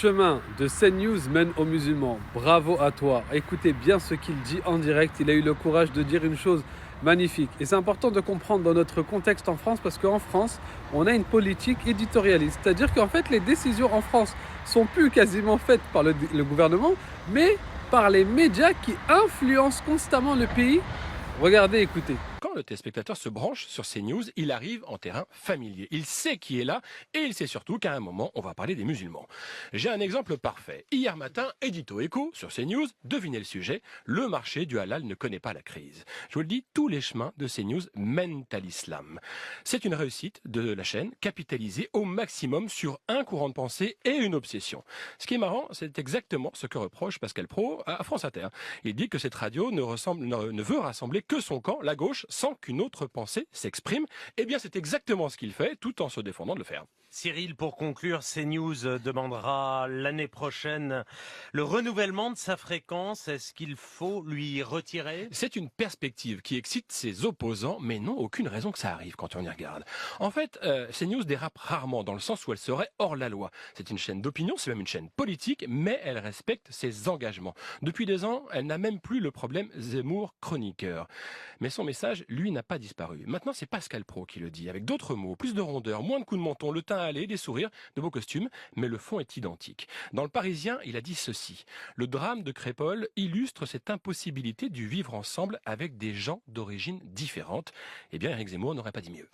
chemin de CNews mène aux musulmans. Bravo à toi. Écoutez bien ce qu'il dit en direct. Il a eu le courage de dire une chose magnifique. Et c'est important de comprendre dans notre contexte en France parce qu'en France, on a une politique éditorialiste. C'est-à-dire qu'en fait, les décisions en France sont plus quasiment faites par le gouvernement, mais par les médias qui influencent constamment le pays. Regardez, écoutez. Quand le téléspectateur se branche sur CNews, il arrive en terrain familier. Il sait qui est là et il sait surtout qu'à un moment, on va parler des musulmans. J'ai un exemple parfait. Hier matin, édito écho sur CNews, devinez le sujet, le marché du halal ne connaît pas la crise. Je vous le dis, tous les chemins de CNews mènent à l'islam. C'est une réussite de la chaîne, capitalisée au maximum sur un courant de pensée et une obsession. Ce qui est marrant, c'est exactement ce que reproche Pascal Praud à France Inter. Il dit que cette radio ne veut rassembler que son camp, la gauche, sans qu'une autre pensée s'exprime. Eh bien, c'est exactement ce qu'il fait, tout en se défendant de le faire. Cyril, pour conclure, CNews demandera l'année prochaine le renouvellement de sa fréquence. Est-ce qu'il faut lui retirer? C'est une perspective qui excite ses opposants, mais non aucune raison que ça arrive quand on y regarde. En fait, CNews dérape rarement dans le sens où elle serait hors la loi. C'est une chaîne d'opinion, c'est même une chaîne politique, mais elle respecte ses engagements. Depuis 2 ans, elle n'a même plus le problème Zemmour chroniqueur. Mais son message, lui, n'a pas disparu. Maintenant, c'est Pascal Praud qui le dit, avec d'autres mots, plus de rondeur, moins de coups de menton, le teint allé, des sourires, de beaux costumes, mais le fond est identique. Dans Le Parisien, il a dit ceci. Le drame de Crépol illustre cette impossibilité du vivre ensemble avec des gens d'origine différente. Eh bien, Éric Zemmour n'aurait pas dit mieux.